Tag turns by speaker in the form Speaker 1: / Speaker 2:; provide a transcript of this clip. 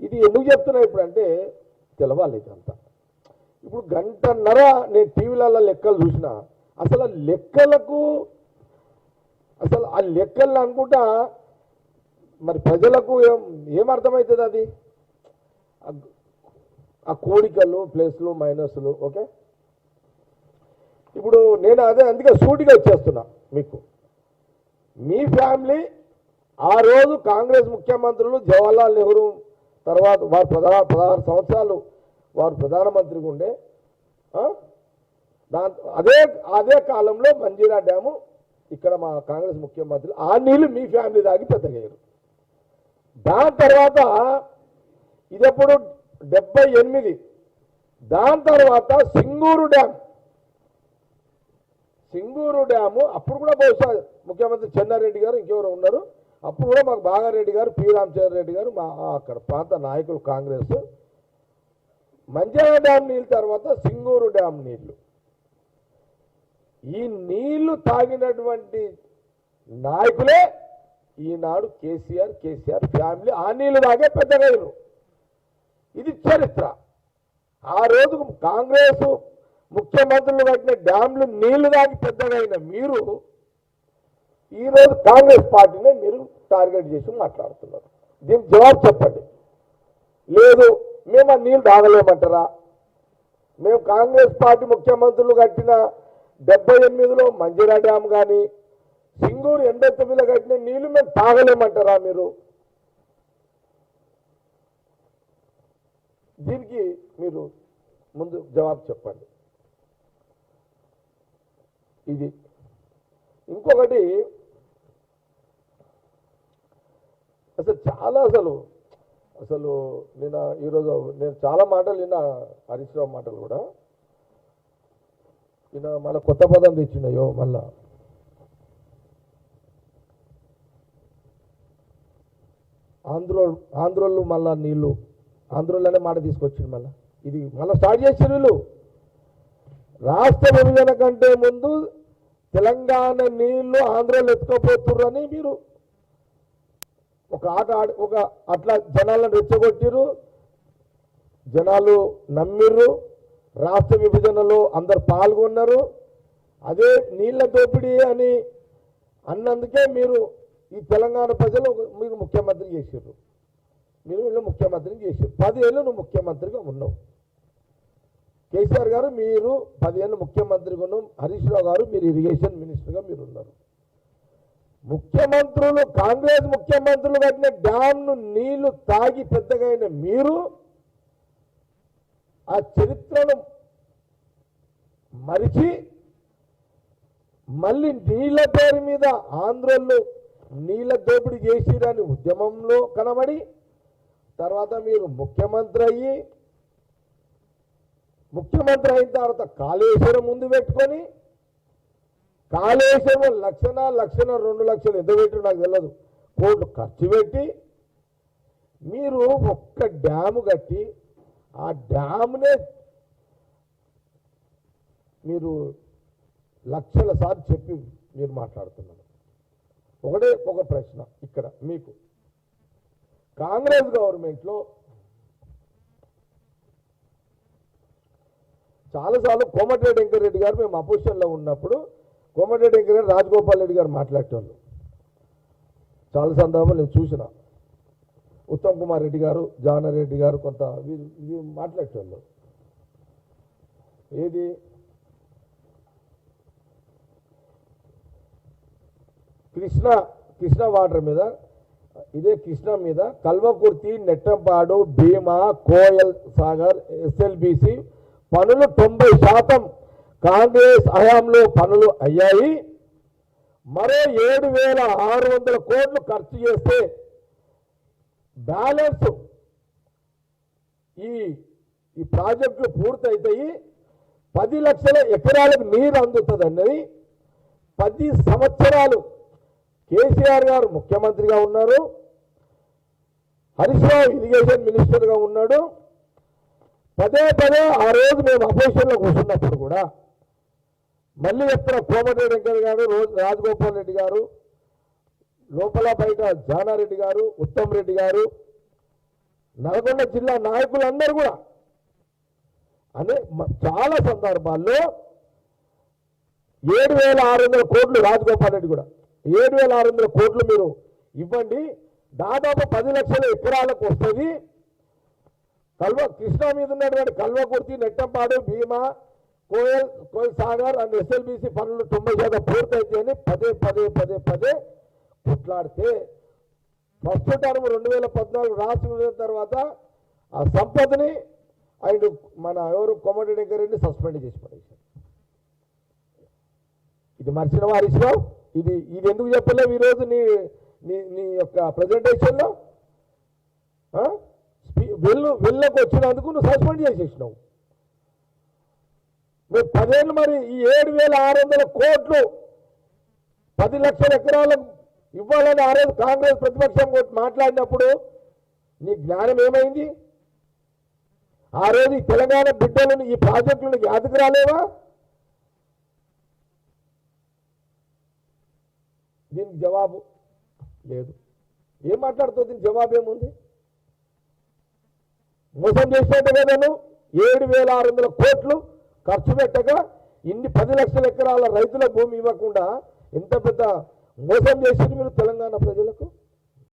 Speaker 1: ఇది ఎందుకు చెప్తున్నా ఇప్పుడు అంటే తెలవాలి ఇదంతా. ఇప్పుడు గంటన్నర నేను టీవీలలో లెక్కలు చూసిన, అసలు ఆ లెక్కలకు అసలు ఆ లెక్కలను అనుకుంటా మరి ప్రజలకు ఏమర్థమవుతుంది అది? ఆ కోడికలు ప్లస్లు మైనస్లు. ఓకే, ఇప్పుడు నేను అదే అందుకే సూటిగా వచ్చేస్తున్నా మీకు. మీ ఫ్యామిలీ ఆ రోజు కాంగ్రెస్ ముఖ్యమంత్రులు జవహర్లాల్ నెహ్రూ తర్వాత వారు 16 సంవత్సరాలు వారు ప్రధానమంత్రిగా ఉండే, అదే కాలంలో మంజీరా డ్యాము ఇక్కడ మా కాంగ్రెస్ ముఖ్యమంత్రి ఆ నీళ్లు మీ ఫ్యామిలీ దాగి పెద్దగయ్యారు. దాని తర్వాత ఇదెప్పుడు 78. దాని తర్వాత సింగూరు డ్యాము అప్పుడు కూడా బహుశా ముఖ్యమంత్రి చెన్నారెడ్డి గారు ఇంకెవరు ఉన్నారు, అప్పుడు కూడా మాకు బాగారెడ్డి గారు, పి రామచంద్ర రెడ్డి గారు మా అక్కడ ప్రాంత నాయకులు కాంగ్రెస్. మంజీరా డ్యామ్ నీళ్ళు తర్వాత సింగూరు డ్యామ్ నీళ్లు, ఈ నీళ్లు తాగినటువంటి నాయకులే ఈనాడు కేసీఆర్ ఫ్యామిలీ ఆ నీళ్లు తాగే పెద్దగయ్యారు. ఇది చరిత్ర. ఆ రోజు కాంగ్రెస్ ముఖ్యమంత్రులు కట్టిన డ్యాంలు నీళ్లు తాగి పెద్దగైన మీరు ఈరోజు కాంగ్రెస్ పార్టీనే మీరు టార్గెట్ చేసి మాట్లాడుతున్నారు. దీనికి జవాబు చెప్పండి. లేదు మేము ఆ నీళ్ళు తాగలేమంటారా? మేము కాంగ్రెస్ పార్టీ ముఖ్యమంత్రులు కట్టిన 78లో మంజీరా డ్యామ్ కానీ సింగూరు 89లో కట్టిన నీళ్లు మేము తాగలేమంటారా మీరు? దీనికి మీరు ముందు జవాబు చెప్పండి. ఇది ఇంకొకటి అసలు నేను ఈరోజు నేను చాలా మాటలు విన్నా, హరీష్ రావు మాటలు కూడా విన్నా. మళ్ళీ కొత్త పదం తెచ్చినాయో మళ్ళా ఆంధ్రోళ్ళు మళ్ళా నీళ్ళు ఆంధ్రోళ్ళనే మాట తీసుకొచ్చింది. మళ్ళీ ఇది మళ్ళీ స్టార్ట్ చేసిన వీళ్ళు. రాష్ట్ర విభజన కంటే ముందు తెలంగాణ నీళ్లు ఆంధ్రోళ్ళు ఎత్తుకోపోతుర్రని మీరు ఒక అట్లా జనాలను రెచ్చగొట్టిరు, జనాలు నమ్మిర్రు. రాష్ట్ర విభజనలో అందరు పాల్గొన్నారు. అదే నీళ్ల దోపిడీ అని అన్నందుకే మీరు ఈ తెలంగాణ ప్రజలు మీరు ముఖ్యమంత్రి చేసారు. మీరు వీళ్ళు ముఖ్యమంత్రిని చేశారు. 10 ఏళ్ళు నువ్వు ముఖ్యమంత్రిగా ఉన్నావు. కేసీఆర్ గారు మీరు 10 ఏళ్ళు ముఖ్యమంత్రిగా ఉన్నాం. హరీష్ రావు గారు మీరు ఇరిగేషన్ మినిస్టర్గా మీరు ఉన్నారు. ముఖ్యమంత్రులు కాంగ్రెస్ ముఖ్యమంత్రులు కట్టిన డ్యామ్ను నీళ్లు తాగి పెద్దగైన మీరు ఆ చరిత్రను మరిచి మళ్ళీ నీళ్ల పేరు మీద ఆంధ్రోళ్ళు నీళ్ల దోపిడీ చేసిరని ఉద్యమంలో కనబడి తర్వాత మీరు ముఖ్యమంత్రి అయిన తర్వాత కాళేశ్వరం ముందు పెట్టుకొని కాళేశ్వరం 1,00,000 2 లక్షలు ఎంత పెట్టి నాకు తెలియదు కోట్లు ఖర్చు పెట్టి మీరు ఒక్క డ్యాము కట్టి ఆ డ్యామునే మీరు లక్షల సార్లు చెప్పి మీరు మాట్లాడుతున్నారు. ఒకటే ఒక ప్రశ్న ఇక్కడ మీకు. కాంగ్రెస్ గవర్నమెంట్లో చాలాసార్లు కోమటిరెడ్డి వెంకటరెడ్డి గారు మేము అపోజిషన్లో ఉన్నప్పుడు కోమటిరెడ్డి వెంకటరెడ్డి రాజగోపాల్ రెడ్డి గారు మాట్లాడేవాళ్ళు చాలా సందర్భాలు నేను చూసిన. ఉత్తమ్ కుమార్ రెడ్డి గారు, జానారెడ్డి గారు కొంత ఇది మాట్లాడేవాళ్ళు. ఏది కృష్ణ వాటర్ మీద, ఇదే కృష్ణ మీద కల్వకుర్తి, నెట్టంపాడు, భీమా, కోయల్ సాగర్, ఎస్ఎల్బిసి పనులు 90% కాంగ్రెస్ హయాంలో పనులు అయ్యాయి. మరో 7,600 కోట్లు ఖర్చు చేస్తే బ్యాలెన్స్ ఈ ప్రాజెక్టులు పూర్తయితాయి. 10 లక్షల ఎకరాలకు నీరు అందుతుందన్నది 10 సంవత్సరాలు కేసీఆర్ గారు ముఖ్యమంత్రిగా ఉన్నారు. హరీష్ రావు ఇరిగేషన్ మినిస్టర్గా ఉన్నాడు. పదే ఆ రోజు మేము అపోజిషన్లో కూర్చున్నప్పుడు కూడా మళ్ళీ చెప్తున్న కోమటిరెడ్డి వెంకయ్య గారు, రాజగోపాల్ రెడ్డి గారు, లోపల బయట జానారెడ్డి గారు, ఉత్తమ్ రెడ్డి గారు, నల్గొండ జిల్లా నాయకులందరూ కూడా చాలా సందర్భాల్లో 7,600 కోట్లు రాజగోపాల్ రెడ్డి కూడా 7,600 కోట్లు మీరు ఇవ్వండి, దాదాపు 10 లక్షల ఎకరాలకు వస్తుంది. కృష్ణా మీద ఉన్నటువంటి కల్వకుర్తి, నెట్టంపాడు, భీమా, కోయల్ సాగర్ అండ్ ఎస్ఎల్బిసి పనులు 90% పూర్తయితే అని పదే కొట్లాడితే ఫస్ట్ టర్మ్ 2014 రాష్ట్రం తర్వాత ఆ సంపదని ఆయన మన ఎవరు కోమటిరెడ్డి వెంకరెడ్డిని సస్పెండ్ చేసి పడేశారు. ఇది మర్చిన వారిచ్చినావు. ఇది ఎందుకు చెప్పలేవు ఈరోజు నీ యొక్క ప్రజెంటేషన్లో? వెళ్ళకు వచ్చినందుకు నువ్వు సస్పెండ్ చేసేసినావు. మీరు 10 ఏళ్ళు మరి ఈ 7,600 కోట్లు 10 లక్షల ఎకరాలకు ఇవ్వాలని ఆ రోజు కాంగ్రెస్ ప్రతిపక్షం మాట్లాడినప్పుడు నీ జ్ఞానం ఏమైంది? ఆ రోజు ఈ తెలంగాణ బిడ్డలను ఈ ప్రాజెక్టులను యాదకు రాలేవా? దీనికి జవాబు లేదు. ఏం మాట్లాడుతుంది? దీనికి జవాబు ఏముంది? మోసం చేసినట్టు కదను 7,600 కోట్లు ఖర్చు పెట్టగా ఇన్ని 10 లక్షల ఎకరాల రైతుల భూమి ఇవ్వకుండా ఎంత పెద్ద మోసం చేసింది మీరు తెలంగాణ ప్రజలకు.